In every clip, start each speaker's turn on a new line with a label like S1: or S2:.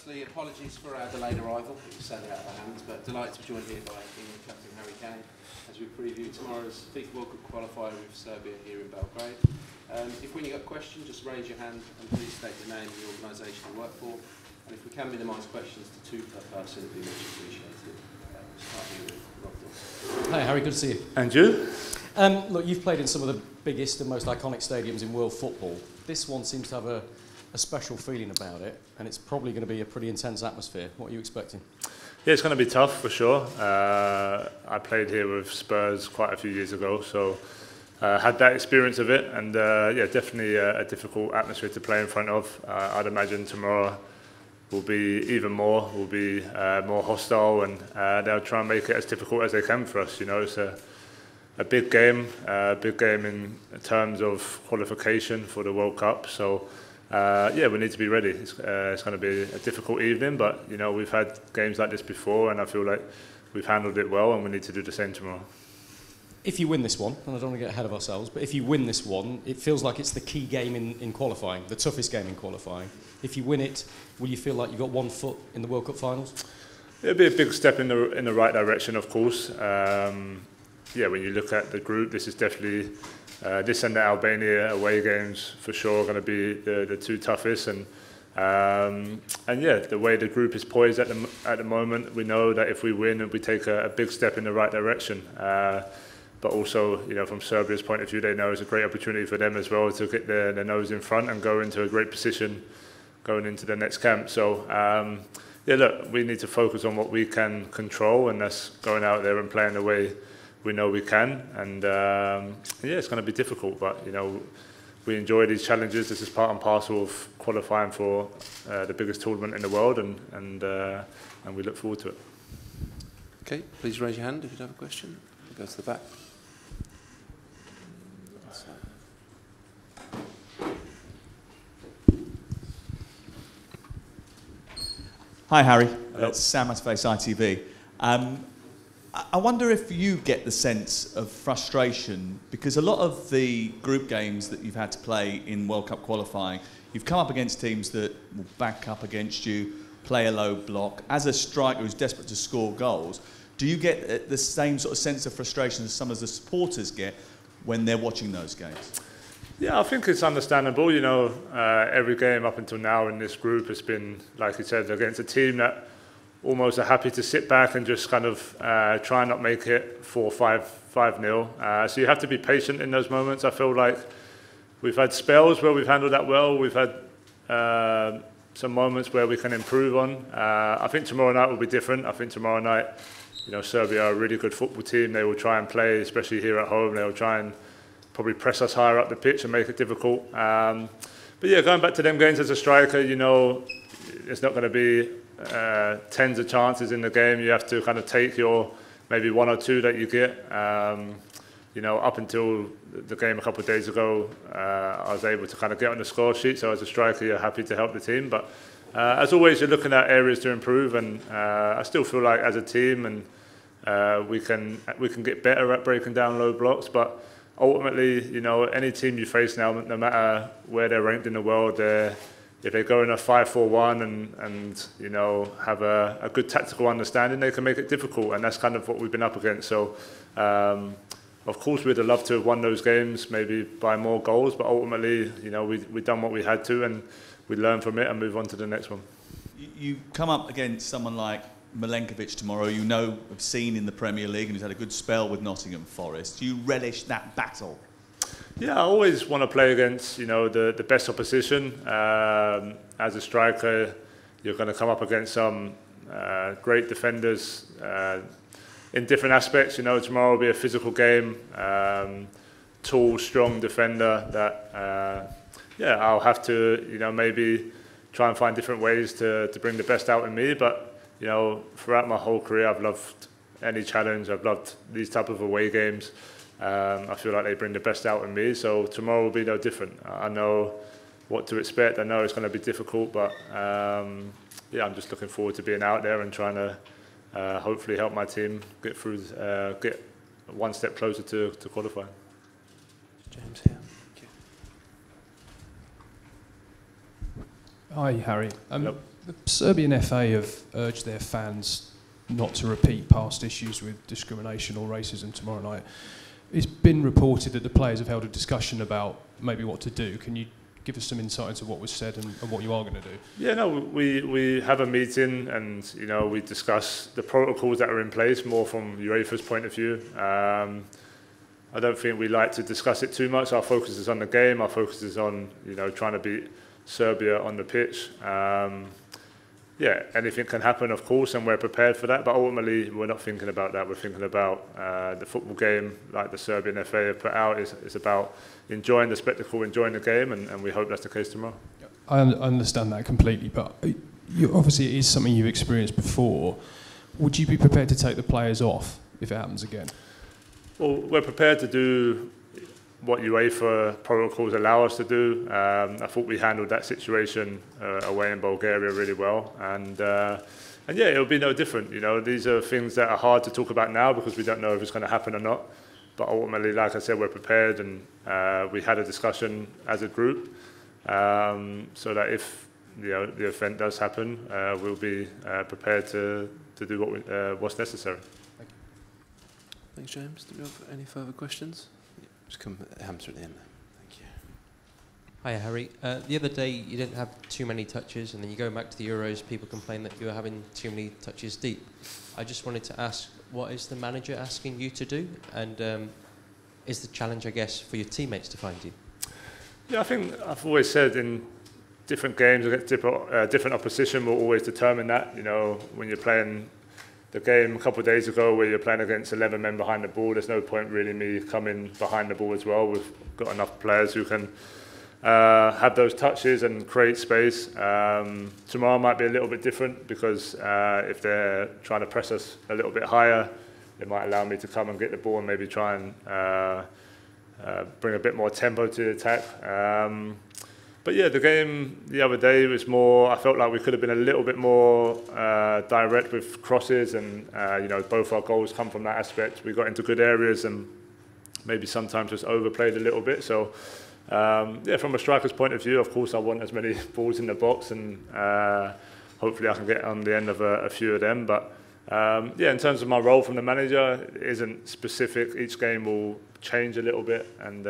S1: Firstly, apologies for our delayed arrival. It was sadly out of our hands, but delighted to be joined here by England captain Harry Kejn as we preview tomorrow's FIFA World Cup qualifier with Serbia here in Belgrade. If when you got a question, just raise your hand and please state the name of the organisation you work for. And if we can minimise questions to 2 per person, it would be much appreciated. Start here with Rob.
S2: Hi Harry, good to see you.
S3: And you?
S2: Look, you've played in some of the biggest and most iconic stadiums in world football. This one seems to have a special feeling about it, and it's probably going to be a pretty intense atmosphere. What are you expecting?
S3: Yeah, it's going to be tough for sure. I played here with Spurs quite a few years ago, so had that experience of it, and yeah, definitely a difficult atmosphere to play in front of. I'd imagine tomorrow will be even more, will be more hostile, and they'll try and make it as difficult as they can for us. You know, it's a big game in terms of qualification for the World Cup. So yeah, we need to be ready. It's going to be a difficult evening, but you know, we've had games like this before, and I feel like we've handled it well, and we need to do the same tomorrow.
S2: If you win this one, and I don't want to get ahead of ourselves, but if you win this one, it feels like it's the key game in qualifying, the toughest game in qualifying. If you win it, will you feel like you've got 1 foot in the World Cup finals?
S3: It'll be a big step in the right direction, of course. Yeah, when you look at the group, this is definitely this and the Albania away games for sure are going to be the 2 toughest. And yeah, the way the group is poised at the moment, we know that if we win, we take a big step in the right direction. But also, you know, from Serbia's point of view, they know it's a great opportunity for them as well to get their nose in front and go into a great position going into the next camp. So yeah, look, we need to focus on what we can control, and that's going out there and playing the way we know we can. And yeah, it's going to be difficult, but you know, we enjoy these challenges. This is part and parcel of qualifying for the biggest tournament in the world, and we look forward to it.
S1: Okay, please raise your hand if you have a question. We'll go to the back.
S4: Hi Harry,
S3: Hello.
S4: it's Sam Matterface, ITV. I wonder if you get the sense of frustration, because a lot of the group games that you've had to play in World Cup qualifying, you've come up against teams that will back up against you, play a low block. As a striker who's desperate to score goals, do you get the same sort of sense of frustration as some of the supporters get when they're watching those games?
S3: Yeah, I think it's understandable. You know, every game up until now in this group has been, like you said, against a team that almost are happy to sit back and just kind of try and not make it 4-5-0. So you have to be patient in those moments. I feel like we've had spells where we've handled that well. We've had some moments where we can improve on. I think tomorrow night will be different. I think tomorrow night, you know, Serbia are a really good football team. They will try and play, especially here at home. They will try and probably press us higher up the pitch and make it difficult. But yeah, going back to them games as a striker, you know, it's not going to be tens of chances in the game. You have to kind of take your maybe 1 or 2 that you get. You know, up until the game a couple of days ago, I was able to kind of get on the score sheet. So as a striker, you're happy to help the team. But as always, you're looking at areas to improve, and I still feel like as a team, and we can get better at breaking down low blocks. But ultimately, you know, any team you face now, no matter where they're ranked in the world, if they go in a 5-4-1 and you know, have a good tactical understanding, they can make it difficult, and that's kind of what we've been up against. So, of course, we'd have loved to have won those games, maybe by more goals, but ultimately, you know, we've done what we had to, and we learn from it and move on to the next one.
S4: You come up against someone like Milenkovic tomorrow, you know, have seen in the Premier League, and he's had a good spell with Nottingham Forest. Do you relish that battle?
S3: Yeah, I always want to play against, you know, the best opposition. As a striker, you're going to come up against some great defenders in different aspects. You know, tomorrow will be a physical game. Tall, strong defender that, yeah, I'll have to, you know, maybe try and find different ways to bring the best out in me. But, you know, throughout my whole career, I've loved any challenge. I've loved these type of away games. I feel like they bring the best out in me, so tomorrow will be no different. I know what to expect. I know it's going to be difficult, but yeah, I'm just looking forward to being out there and trying to hopefully help my team get through, get 1 step closer to qualifying.
S1: James here.
S5: Hi, Harry.
S3: Hello.
S5: The Serbian FA have urged their fans not to repeat past issues with discrimination or racism tomorrow night. It's been reported that the players have held a discussion about maybe what to do. Can you give us some insight into what was said and what you are going to do?
S3: Yeah, no, we have a meeting and, you know, we discuss the protocols that are in place more from UEFA's point of view. I don't think we like to discuss it too much. Our focus is on the game. Our focus is on, you know, trying to beat Serbia on the pitch. Yeah, anything can happen, of course, and we're prepared for that. But ultimately, we're not thinking about that. We're thinking about the football game, like the Serbian FA have put out. It's about enjoying the spectacle, enjoying the game, and we hope that's the case tomorrow.
S5: I understand that completely, but obviously it is something you've experienced before. Would you be prepared to take the players off if it happens again?
S3: Well, we're prepared to do what UEFA protocols allow us to do. I thought we handled that situation away in Bulgaria really well, and yeah, it'll be no different. You know, these are things that are hard to talk about now because we don't know if it's going to happen or not. But ultimately, like I said, we're prepared, and we had a discussion as a group, so that if the event does happen, we'll be prepared to do what's necessary.
S1: Thank you. Thanks, James. Do we have any further questions? Just come hamster at the end. Thank you.
S6: Hi, Harry. The other day you didn't have too many touches, and then you go back to the Euros, people complain that you were having too many touches deep. I just wanted to ask, what is the manager asking you to do? And is the challenge, I guess, for your teammates to find you?
S3: Yeah, I think I've always said in different games against different opposition will always determine that. You know, when you're playing the game a couple of days ago where you're playing against 11 men behind the ball, there's no point really me coming behind the ball as well. We've got enough players who can have those touches and create space. Tomorrow might be a little bit different because if they're trying to press us a little bit higher, it might allow me to come and get the ball and maybe try and bring a bit more tempo to the attack. But yeah, the game the other day was more, I felt like we could have been a little bit more direct with crosses, and you know, both our goals come from that aspect. We got into good areas and maybe sometimes just overplayed a little bit. So yeah, from a striker's point of view, of course I want as many balls in the box, and hopefully I can get on the end of a few of them. But yeah, in terms of my role from the manager, it isn't specific. Each game will change a little bit, and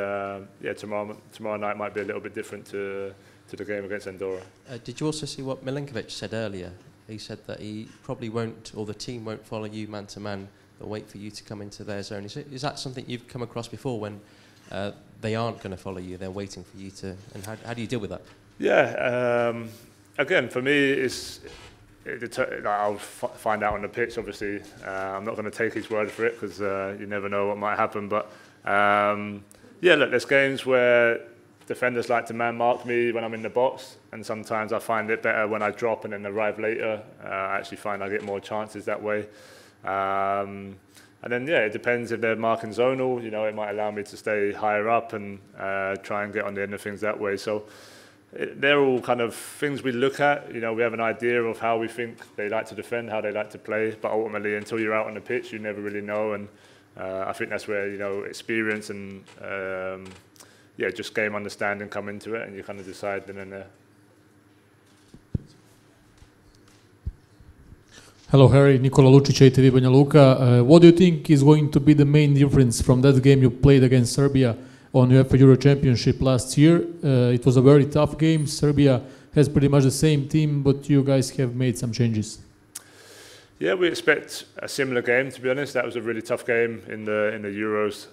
S3: yeah, tomorrow night might be a little bit different to the game against Andorra.
S6: Did you also see what Milinkovic said earlier? He said that he probably won't, or the team won't follow you man to man. They'll wait for you to come into their zone. Is that something you've come across before, when they aren't going to follow you, they're waiting for you to, and how do you deal with that?
S3: Yeah, again, for me, I'll find out on the pitch, obviously. I'm not going to take his word for it because you never know what might happen. But yeah, look, there's games where defenders like to man mark me when I'm in the box, and sometimes I find it better when I drop and then arrive later. I actually find I get more chances that way. And then, yeah, it depends if they're marking zonal. You know, it might allow me to stay higher up and try and get on the end of things that way. So they're all kind of things we look at. You know, we have an idea of how we think they like to defend, how they like to play. But ultimately, until you're out on the pitch, you never really know. And I think that's where, you know, experience and yeah, just game understanding come into it, and you kind of decide then and there.
S7: Hello, Harry. Nikola Lucic, ATV Banja Luka. What do you think is going to be the main difference from that game you played against Serbia on UEFA Euro Championship last year? It was a very tough game. Serbia has pretty much the same team, but you guys have made some changes.
S3: Yeah, we expect a similar game, to be honest. That was a really tough game in the Euros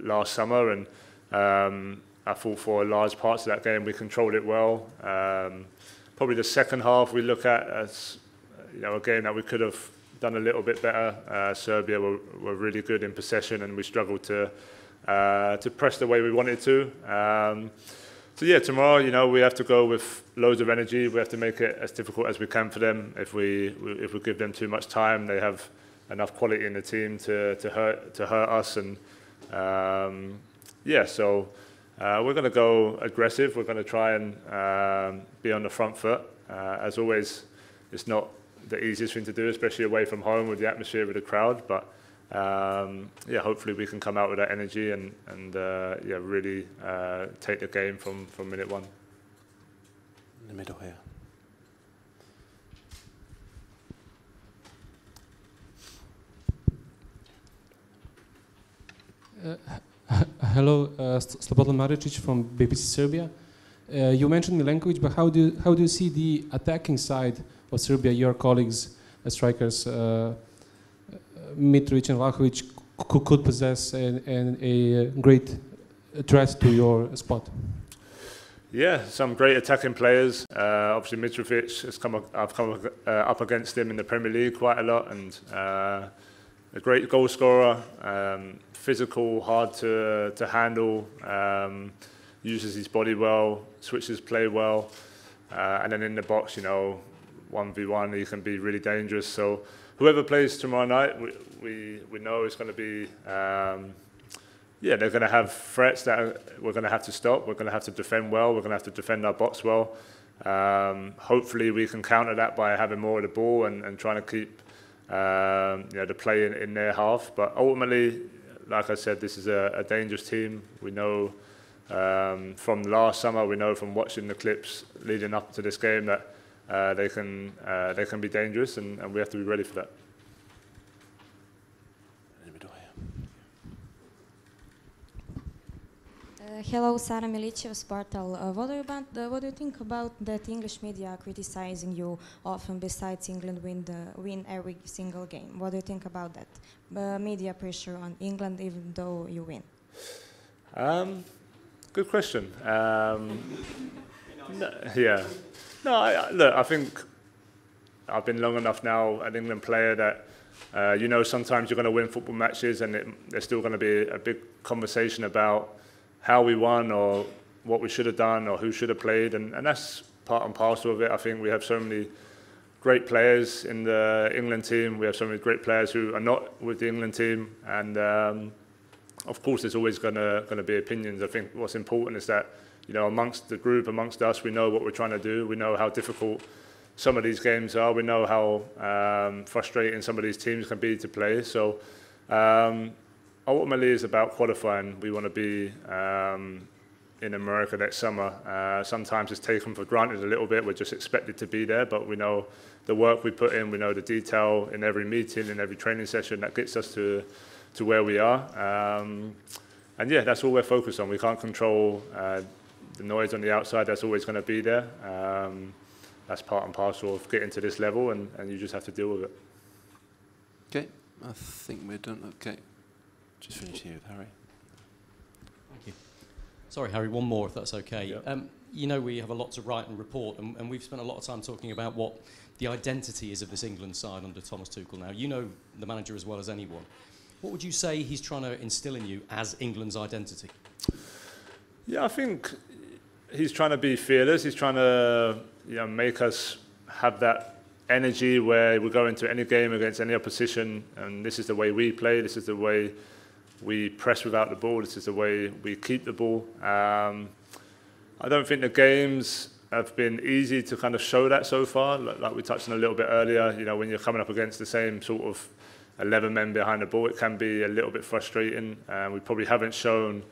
S3: last summer, and I thought for large parts of that game we controlled it well. Probably the second half we look at as, you know, a game that we could have done a little bit better. Serbia were really good in possession, and we struggled to press the way we wanted to. So yeah, tomorrow, you know, we have to go with loads of energy. We have to make it as difficult as we can for them. If we give them too much time, they have enough quality in the team to hurt us. And yeah, so we're going to go aggressive. We're going to try and be on the front foot. As always, it's not the easiest thing to do, especially away from home with the atmosphere with the crowd. But yeah, hopefully we can come out with that energy and yeah, really take the game from minute one.
S1: In the middle here.
S8: Hello, Slobodan Maričić from BBC Serbia. You mentioned Milenkovic, but how do you see the attacking side of Serbia? Your colleagues, strikers, Mitrovic and Vlahovic, could possess a great threat to your spot.
S3: Yeah, some great attacking players. Obviously, Mitrovic I've come up against him in the Premier League quite a lot, and a great goal scorer, physical, hard to handle, uses his body well, switches play well, and then in the box, 1v1, he can be really dangerous. So whoever plays tomorrow night, we know it's going to be, they're going to have threats that we're going to have to stop. We're going to have to defend well. We're going to have to defend our box well. Hopefully we can counter that by having more of the ball and trying to keep the play in their half. But ultimately, like I said, this is a dangerous team. We know from last summer, we know from watching the clips leading up to this game that they can be dangerous, and we have to be ready for that.
S9: Hello, Sara Milićev, Portal. What do you think about that English media criticizing you often besides England win every single game? What do you think about that? Media pressure on England even though you win?
S3: Good question. Look, I think I've been long enough now an England player that sometimes you're going to win football matches and there's still going to be a big conversation about how we won or what we should have done or who should have played, and that's part and parcel of it. I think we have so many great players in the England team. We have so many great players who are not with the England team, and of course there's always going to be opinions. I think what's important is that amongst the group, amongst us, we know what we're trying to do. We know how difficult some of these games are. We know how frustrating some of these teams can be to play. So ultimately, it's about qualifying. We want to be in America next summer. Sometimes it's taken for granted a little bit. We're just expected to be there, but we know the work we put in. We know the detail in every meeting, in every training session that gets us to where we are. And yeah, that's all we're focused on. We can't control the noise on the outside. That's always going to be there. That's part and parcel of getting to this level, and you just have to deal with it.
S1: Okay, I think we're done. Okay. Just finish here with Harry.
S2: Thank you. Sorry, Harry, one more, if that's okay.
S3: Yep.
S2: We have a lot to write and report, and we've spent a lot of time talking about what the identity is of this England side under Tomas Tuhel now. You know the manager as well as anyone. What would you say he's trying to instill in you as England's identity?
S3: Yeah, I think he's trying to be fearless. He's trying to make us have that energy where we go into any game against any opposition, and this is the way we play, this is the way we press without the ball, this is the way we keep the ball. I don't think the games have been easy to kind of show that so far, like we touched on a little bit earlier. When you're coming up against the same sort of 11 men behind the ball, it can be a little bit frustrating. We probably haven't shown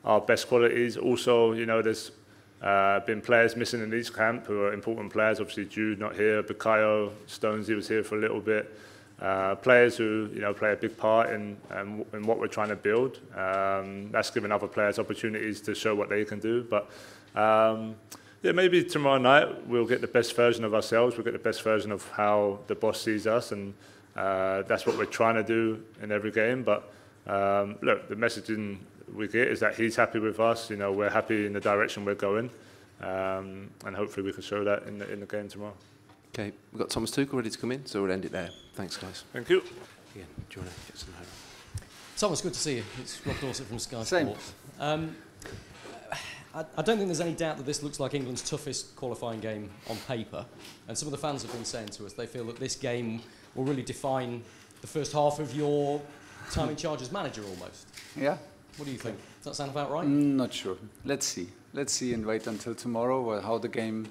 S3: our best qualities. Also, there's been players missing in each camp who are important players. Obviously, Jude not here, Bukayo, Stonesy was here for a little bit. Players who play a big part in what we're trying to build. That's given other players opportunities to show what they can do. But maybe tomorrow night we'll get the best version of ourselves. We'll get the best version of how the boss sees us, and that's what we're trying to do in every game. But look, the messaging we get is that he's happy with us. We're happy in the direction we're going, and hopefully we can show that in the game tomorrow.
S1: Okay, we've got Tomas Tuhel ready to come in, so we'll end it there. Thanks, guys.
S3: Thank you.
S1: Again, do you want to get some home?
S2: Thomas, good to see you. It's Rob Dorset from Sky
S10: Same.
S2: Sports. I don't think there's any doubt that this looks like England's toughest qualifying game on paper, and some of the fans have been saying to us they feel that this game will really define the first half of your time in charge as manager almost.
S10: Yeah.
S2: What do you think? Does that sound about right?
S10: Not sure. Let's see. Let's see and wait until tomorrow how the game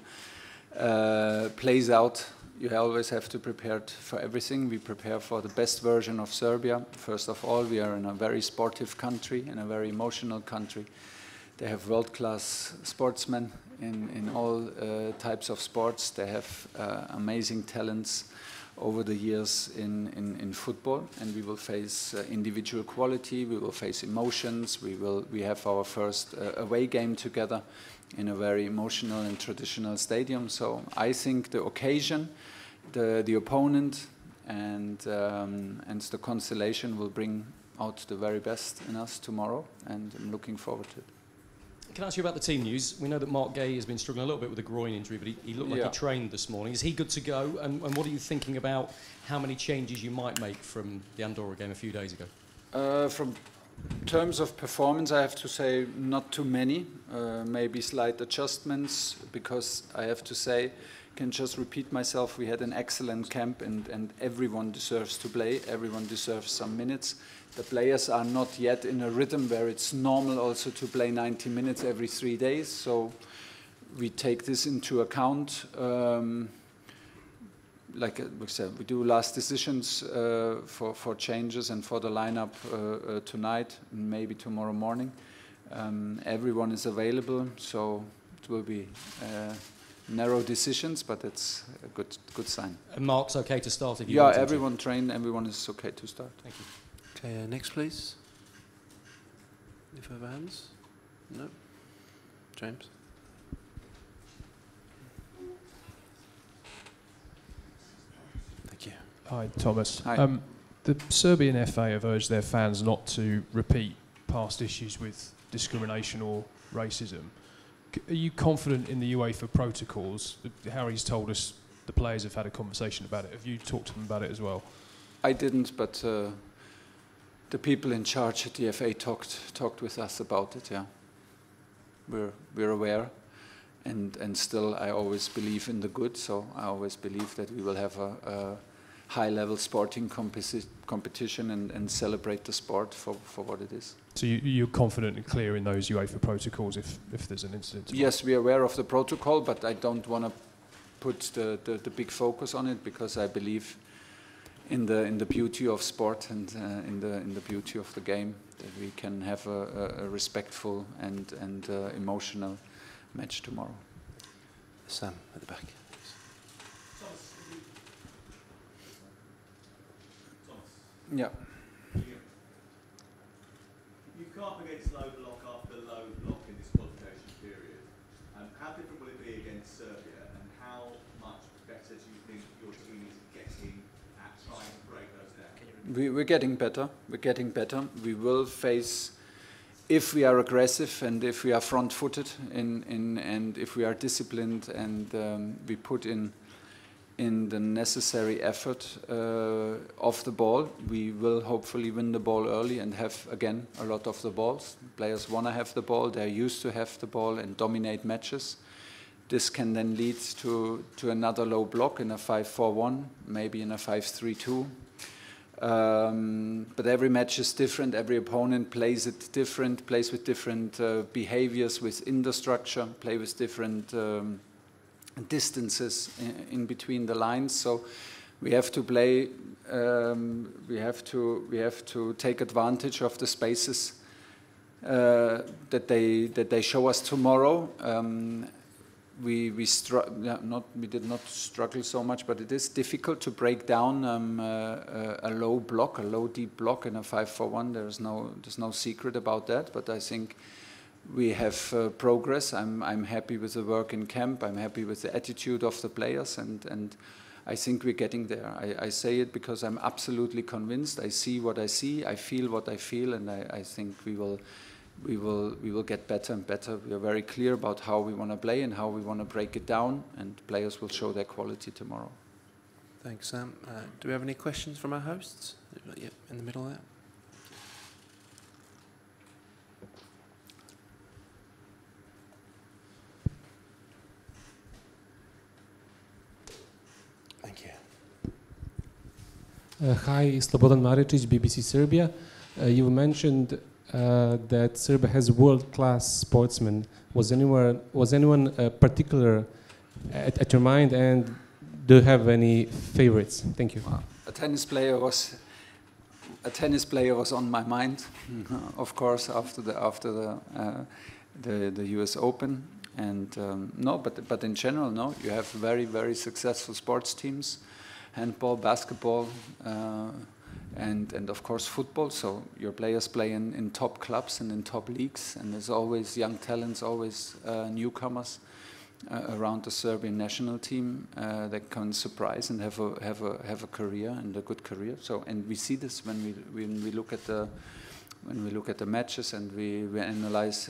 S10: plays out. You always have to prepare for everything. We prepare for the best version of Serbia. First of all, we are in a very sportive country, in a very emotional country. They have world-class sportsmen in all types of sports. They have amazing talents over the years in football, and we will face individual quality, we will face emotions, we have our first away game together in a very emotional and traditional stadium. So I think the occasion, the opponent, and the constellation will bring out the very best in us tomorrow, and I'm looking forward to it.
S2: Can I ask you about the team news? We know that Mark Gay has been struggling a little bit with a groin injury, but he looked like he trained this morning. Is he good to go? And what are you thinking about how many changes you might make from the Andorra game a few days ago?
S10: From terms of performance, I have to say not too many. Maybe slight adjustments, because I have to say, can just repeat myself, we had an excellent camp, and everyone deserves to play, everyone deserves some minutes. The players are not yet in a rhythm where it's normal also to play 90 minutes every 3 days, so we take this into account. Like we said, we do last decisions for changes and for the lineup tonight, maybe tomorrow morning. Everyone is available, so it will be narrow decisions, but it's a good sign.
S2: And Mark's okay to start if you
S10: want
S2: want him
S10: everyone trained, everyone is okay to start.
S2: Thank you.
S1: Okay, next please. Any further hands? No? James? Thank you.
S5: Hi, Thomas.
S10: Hi.
S5: The Serbian FA have urged their fans not to repeat past issues with discrimination or racism. Are you confident in the UEFA protocols? Harry's told us the players have had a conversation about it. Have you talked to them about it as well?
S10: I didn't, but the people in charge at the FA talked with us about it. Yeah, we're aware, and still I always believe in the good. So I always believe that we will have a high-level sporting competition and celebrate the sport for what it is.
S5: So you're confident and clear in those UEFA protocols if there's an incident?
S10: Yes, we are aware of the protocol, but I don't want to put the big focus on it, because I believe in the beauty of sport and in the beauty of the game, that we can have a respectful and emotional match tomorrow.
S1: Sam at the back.
S10: Yeah.
S4: You've come up against low block after low block in this qualification period. How different will it be against Serbia, and how much better do you think your team is getting at trying to break those down?
S10: We're getting better. We're getting better. We will face, if we are aggressive and if we are front-footed and if we are disciplined and we put in the necessary effort of the ball, we will hopefully win the ball early and have, again, a lot of the balls. Players want to have the ball, they're used to have the ball and dominate matches. This can then lead to another low block in a 5-4-1, maybe in a 5-3-2. But every match is different, every opponent plays it different, plays with different behaviors within the structure, play with different distances in between the lines, so we have to play. We have to take advantage of the spaces that they show us tomorrow. We did not struggle so much, but it is difficult to break down a low block, a low deep block in a 5-4-1. There's no secret about that, but I think we have progress. I'm happy with the work in camp. I'm happy with the attitude of the players, and I think we're getting there. I say it because I'm absolutely convinced. I see what I see. I feel what I feel, and I think we will get better and better. We are very clear about how we want to play and how we want to break it down, and players will show their quality tomorrow.
S1: Thanks, Sam. Do we have any questions from our hosts? Yep, in the middle there. Thank you.
S8: Hi, Slobodan Maričić, BBC Serbia. You mentioned that Serbia has world-class sportsmen. Was anyone particular at your mind, and do you have any favorites? Thank you.
S10: A tennis player was on my mind, of course, after the US Open. And no, but in general, no, you have very, very successful sports teams, handball, basketball, and of course football. So your players play in top clubs and in top leagues, and there's always young talents, always newcomers around the Serbian national team that can surprise and have a career, and a good career. So, and we see this when we look at the matches and we analyze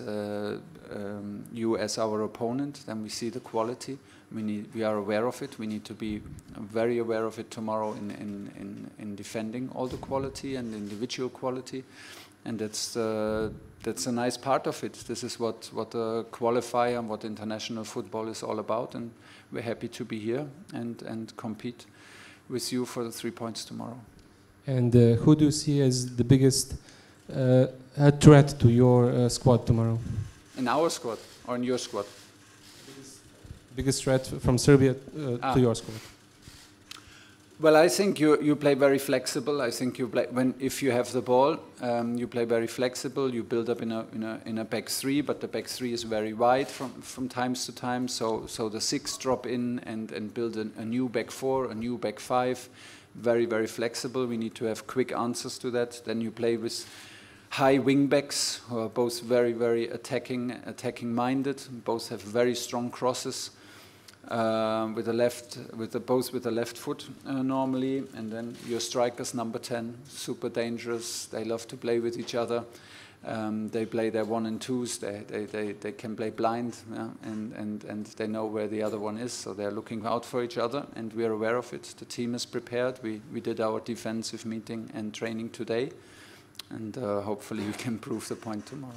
S10: you as our opponent, then we see the quality. We are aware of it. We need to be very aware of it tomorrow in defending all the quality and individual quality, and that's a nice part of it. This is what a qualifier and what international football is all about, and we're happy to be here and compete with you for the 3 points tomorrow.
S8: And who do you see as the biggest threat to your squad tomorrow?
S10: In our squad or in your squad?
S8: Biggest threat from Serbia to your squad?
S10: Well, I think you play very flexible. I think you play if you have the ball, you play very flexible. You build up in a back three, but the back three is very wide from times to time. So the six drop in and build a new back four, a new back five. Very, very flexible. We need to have quick answers to that. Then you play with high wing backs who are both very, very attacking minded. Both have very strong crosses. Both with the left foot normally, and then your strikers, number 10, super dangerous. They love to play with each other. They play their 1 and 2s. They can play blind, yeah? and they know where the other one is. So they're looking out for each other, and we are aware of it. The team is prepared. We did our defensive meeting and training today, and hopefully we can prove the point tomorrow.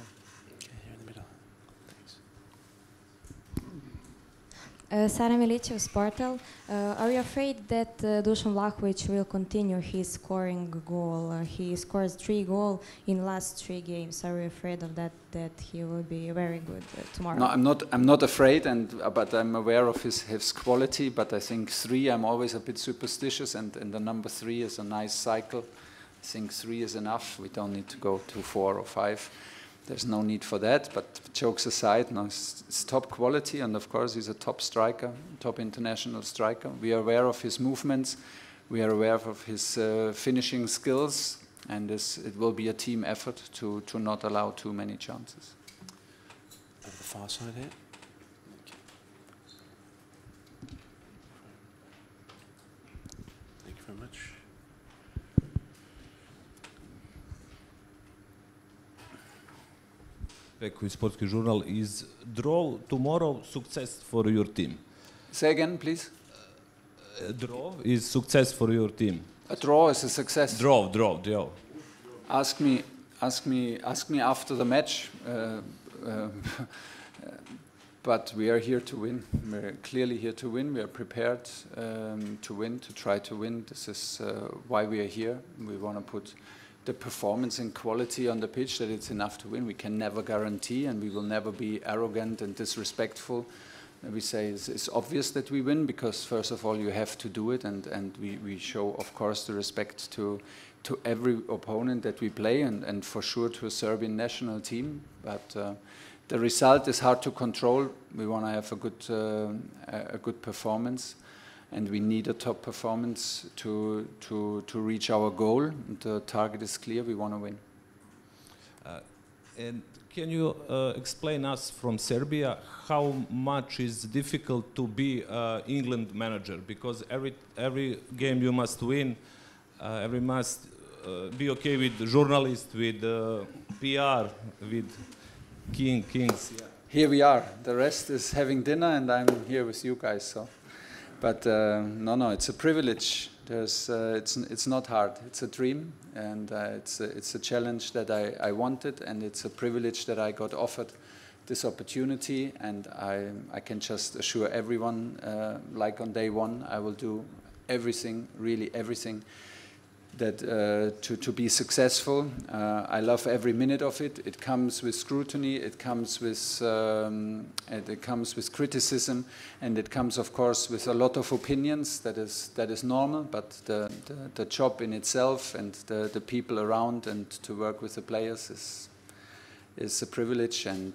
S9: Sara Milicev, Sportal. Are you afraid that Dusan Vlahovic will continue his scoring goal? He scores 3 goals in last 3 games. Are you afraid of that he will be very good tomorrow?
S10: No, I'm not afraid, but I'm aware of his quality. But I think 3, I'm always a bit superstitious, and the number 3 is a nice cycle. I think 3 is enough. We don't need to go to 4 or 5. There's no need for that, but jokes aside, no, it's top quality, and of course he's a top striker, top international striker. We are aware of his movements, we are aware of his finishing skills, and it will be a team effort to not allow too many chances.
S1: Over the far side here. Thank you very much.
S11: With Sportski Journal, is draw tomorrow success for your team?
S10: Say again, please.
S11: Draw is success for your team.
S10: A draw is a success.
S11: Draw.
S10: Ask me after the match. But we are here to win. We're clearly here to win. We are prepared to win, to try to win. This is why we are here. We want to put the performance and quality on the pitch, that it's enough to win. We can never guarantee, and we will never be arrogant and disrespectful. We say it's obvious that we win, because first of all you have to do it, and we show, of course, the respect to every opponent that we play, and for sure to a Serbian national team. But the result is hard to control. We want to have a good performance, and we need a top performance to reach our goal. The target is clear. We want to win.
S11: And can you explain us from Serbia how much is difficult to be England manager? Because every game you must win. Every must be okay with journalists, with PR, with kings. Yeah.
S10: Here we are. The rest is having dinner, and I'm here with you guys. So. But no, it's a privilege. It's not hard. It's a dream, and it's a challenge that I wanted, and it's a privilege that I got offered this opportunity. And I can just assure everyone, like on day one, I will do everything, really everything, that to be successful. I love every minute of it. It comes with scrutiny. It comes with criticism, and it comes, of course, with a lot of opinions. That is normal. But the job in itself and the people around and to work with the players is a privilege and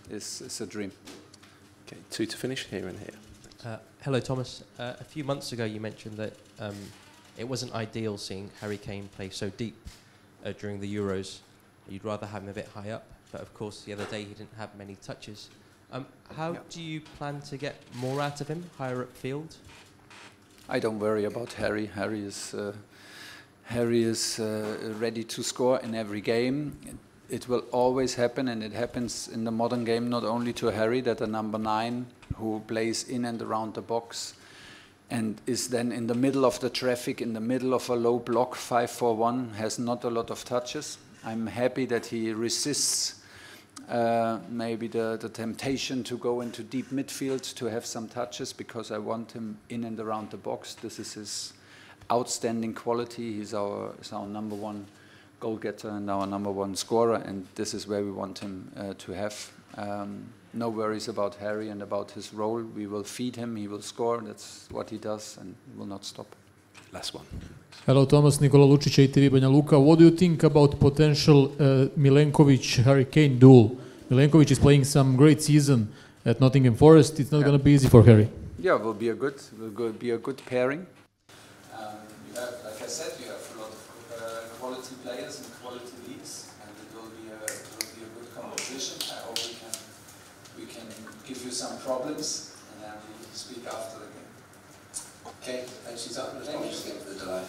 S10: is a dream.
S12: Okay, two to finish, here and here.
S6: Hello, Thomas. A few months ago, you mentioned that it wasn't ideal seeing Harry Kane play so deep during the Euros. You'd rather have him a bit high up, but of course, the other day he didn't have many touches. How do you plan to get more out of him, higher up field?
S10: I don't worry about Harry. Harry is ready to score in every game. It will always happen, and it happens in the modern game not only to Harry, that a number 9 who plays in and around the box and is then in the middle of the traffic, in the middle of a low block, 5-4-1, has not a lot of touches. I'm happy that he resists maybe the temptation to go into deep midfield to have some touches, because I want him in and around the box. This is his outstanding quality. He's our number 1 goal getter and our number 1 scorer, and this is where we want him to have. No worries about Harry and about his role. We will feed him, he will score, that's what he does, and he will not stop.
S12: Last one.
S7: Hello, Thomas, Nikola Lucic, TV Banja Luka. What do you think about potential Milenkovic-Harry Kane duel? Milenkovic is playing some great season at Nottingham Forest. It's not going to be easy for Harry.
S10: Yeah, it will be a good pairing. You have, like I said, you have a lot of quality players and quality leagues, and it will be a good competition. I hope we can give you some problems, and then we will speak after the game.
S1: Okay, and she's up. Thank you for the delay.